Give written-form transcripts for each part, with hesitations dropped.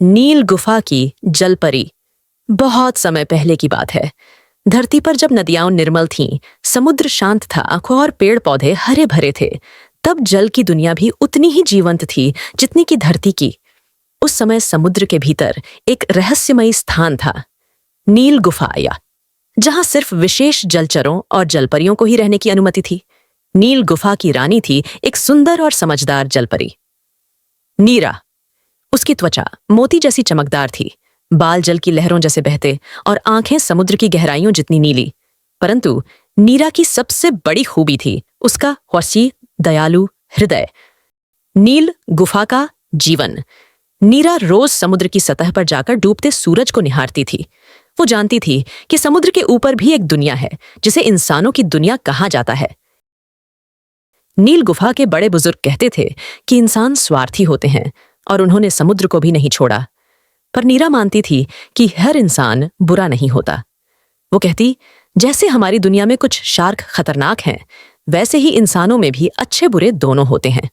नील गुफा की जलपरी। बहुत समय पहले की बात है। धरती पर जब नदियां निर्मल थीं, समुद्र शांत था और पेड़ पौधे हरे भरे थे, तब जल की दुनिया भी उतनी ही जीवंत थी जितनी की धरती की। उस समय समुद्र के भीतर एक रहस्यमयी स्थान था, नील गुफा, या जहां सिर्फ विशेष जलचरों और जलपरियों को ही रहने की अनुमति थी। नील गुफा की रानी थी एक सुंदर और समझदार जलपरी, नीरा। उसकी त्वचा मोती जैसी चमकदार थी, बाल जल की लहरों जैसे बहते और आंखें समुद्र की गहराइयों जितनी नीली। परंतु नीरा की सबसे बड़ी खूबी थी उसका वसी, दयालु हृदय। नील गुफा का जीवन। नीरा रोज समुद्र की सतह पर जाकर डूबते सूरज को निहारती थी। वो जानती थी कि समुद्र के ऊपर भी एक दुनिया है जिसे इंसानों की दुनिया कहा जाता है। नील गुफा के बड़े बुजुर्ग कहते थे कि इंसान स्वार्थी होते हैं और उन्होंने समुद्र को भी नहीं छोड़ा। पर नीरा मानती थी कि हर इंसान बुरा नहीं होता। वो कहती, जैसे हमारी दुनिया में कुछ शार्क खतरनाक हैं, वैसे ही इंसानों में भी अच्छे बुरे दोनों होते हैं।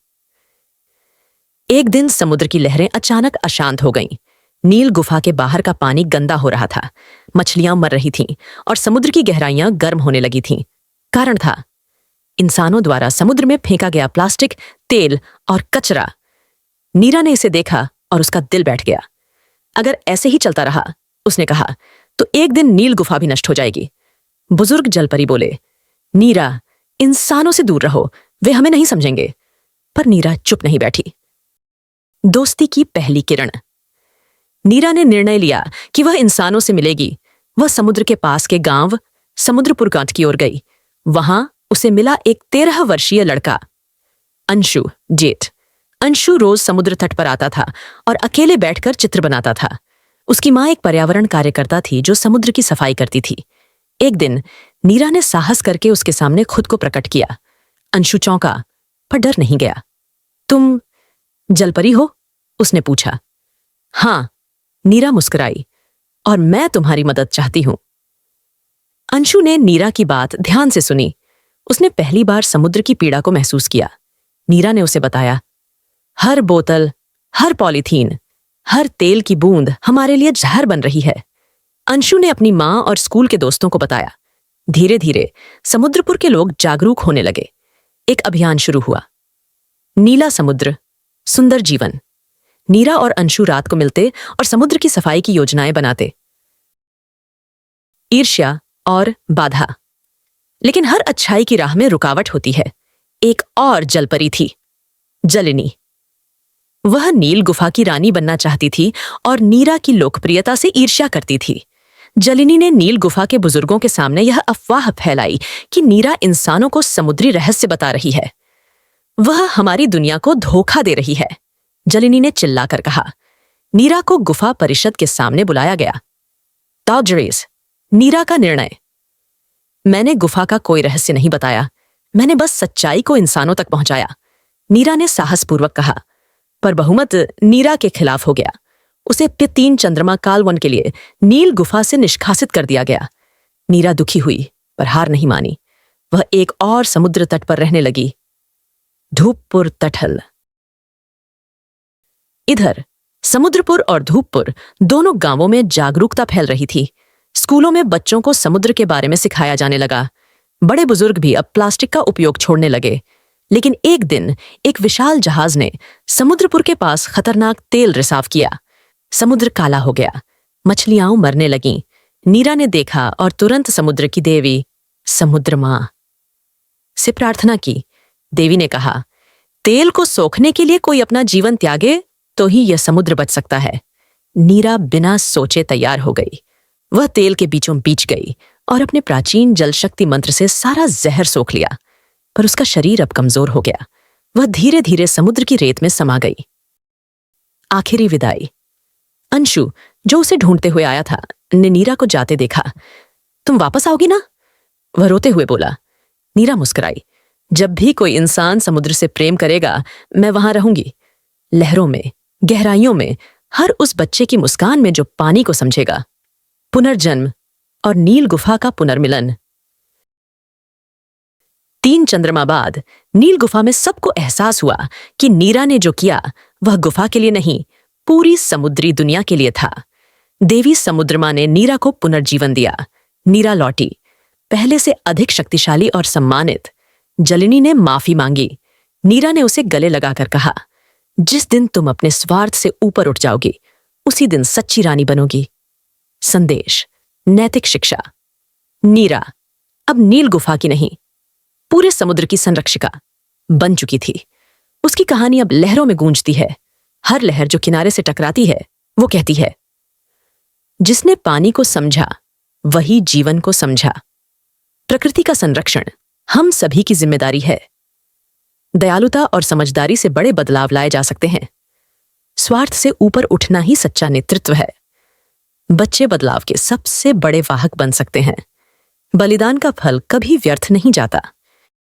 एक दिन समुद्र की लहरें अचानक अशांत हो गईं। नील गुफा के बाहर का पानी गंदा हो रहा था, मछलियां मर रही थीं और समुद्र की गहराइयां गर्म होने लगी थीं। कारण था इंसानों द्वारा समुद्र में फेंका गया प्लास्टिक, तेल और कचरा। नीरा ने इसे देखा और उसका दिल बैठ गया। अगर ऐसे ही चलता रहा, उसने कहा, तो एक दिन नील गुफा भी नष्ट हो जाएगी। बुजुर्ग जलपरी बोले, नीरा, इंसानों से दूर रहो, वे हमें नहीं समझेंगे। पर नीरा चुप नहीं बैठी। दोस्ती की पहली किरण। नीरा ने निर्णय लिया कि वह इंसानों से मिलेगी। वह समुद्र के पास के गांव समुद्रपुर की ओर गई। वहां उसे मिला एक 13 वर्षीय लड़का, अंशु, जेठ। अंशु रोज समुद्र तट पर आता था और अकेले बैठकर चित्र बनाता था। उसकी मां एक पर्यावरण कार्यकर्ता थी जो समुद्र की सफाई करती थी। एक दिन नीरा ने साहस करके उसके सामने खुद को प्रकट किया। अंशु चौंका, पर डर नहीं गया। तुम जलपरी हो? उसने पूछा। हाँ, नीरा मुस्कुराई, और मैं तुम्हारी मदद चाहती हूं। अंशु ने नीरा की बात ध्यान से सुनी। उसने पहली बार समुद्र की पीड़ा को महसूस किया। नीरा ने उसे बताया, हर बोतल, हर पॉलीथीन, हर तेल की बूंद हमारे लिए जहर बन रही है। अंशु ने अपनी मां और स्कूल के दोस्तों को बताया। धीरे धीरे समुद्रपुर के लोग जागरूक होने लगे। एक अभियान शुरू हुआ, नीला समुद्र, सुंदर जीवन। नीरा और अंशु रात को मिलते और समुद्र की सफाई की योजनाएं बनाते। ईर्ष्या और बाधा। लेकिन हर अच्छाई की राह में रुकावट होती है। एक और जलपरी थी, जलिनी। वह नील गुफा की रानी बनना चाहती थी और नीरा की लोकप्रियता से ईर्ष्या करती थी। जलिनी ने नील गुफा के बुजुर्गों के सामने यह अफवाह फैलाई कि नीरा इंसानों को समुद्री रहस्य बता रही है। वह हमारी दुनिया को धोखा दे रही है, जलिनी ने चिल्लाकर कहा। नीरा को गुफा परिषद के सामने बुलाया गया। ताउजरेस, नीरा का निर्णय। मैंने गुफा का कोई रहस्य नहीं बताया, मैंने बस सच्चाई को इंसानों तक पहुंचाया, नीरा ने साहसपूर्वक कहा। पर बहुमत नीरा के खिलाफ हो गया। उसे 3 चंद्रमा काल 1 के लिए नील गुफा से निष्कासित कर दिया गया। नीरा दुखी हुई पर हार नहीं मानी। वह एक और समुद्र तट पर रहने लगी, धूपपुर तटहल। इधर समुद्रपुर और धूपपुर दोनों गांवों में जागरूकता फैल रही थी। स्कूलों में बच्चों को समुद्र के बारे में सिखाया जाने लगा। बड़े बुजुर्ग भी अब प्लास्टिक का उपयोग छोड़ने लगे। लेकिन एक दिन एक विशाल जहाज ने समुद्रपुर के पास खतरनाक तेल रिसाव किया। समुद्र काला हो गया, मछलियां मरने लगीं। नीरा ने देखा और तुरंत समुद्र की देवी, समुद्र मां, से प्रार्थना की। देवी ने कहा, तेल को सोखने के लिए कोई अपना जीवन त्यागे तो ही यह समुद्र बच सकता है। नीरा बिना सोचे तैयार हो गई। वह तेल के बीचों बीच गई और अपने प्राचीन जल शक्ति मंत्र से सारा जहर सोख लिया। पर उसका शरीर अब कमजोर हो गया। वह धीरे धीरे समुद्र की रेत में समा गई। आखिरी विदाई। अंशु, जो उसे ढूंढते हुए आया था, ने नीरा को जाते देखा। तुम वापस आओगी ना? वह रोते हुए बोला। नीरा मुस्कुराई। जब भी कोई इंसान समुद्र से प्रेम करेगा, मैं वहां रहूंगी। लहरों में, गहराइयों में, हर उस बच्चे की मुस्कान में जो पानी को समझेगा। पुनर्जन्म और नील गुफा का पुनर्मिलन। 3 चंद्रमा बाद नील गुफा में सबको एहसास हुआ कि नीरा ने जो किया वह गुफा के लिए नहीं, पूरी समुद्री दुनिया के लिए था। देवी समुद्रमा ने नीरा को पुनर्जीवन दिया। नीरा लौटी, पहले से अधिक शक्तिशाली और सम्मानित। जलिनी ने माफी मांगी। नीरा ने उसे गले लगाकर कहा, जिस दिन तुम अपने स्वार्थ से ऊपर उठ जाओगी, उसी दिन सच्ची रानी बनोगी। संदेश, नैतिक शिक्षा। नीरा अब नील गुफा की नहीं, पूरे समुद्र की संरक्षिका बन चुकी थी। उसकी कहानी अब लहरों में गूंजती है। हर लहर जो किनारे से टकराती है, वो कहती है, जिसने पानी को समझा वही जीवन को समझा। प्रकृति का संरक्षण हम सभी की जिम्मेदारी है। दयालुता और समझदारी से बड़े बदलाव लाए जा सकते हैं। स्वार्थ से ऊपर उठना ही सच्चा नेतृत्व है। बच्चे बदलाव के सबसे बड़े वाहक बन सकते हैं। बलिदान का फल कभी व्यर्थ नहीं जाता।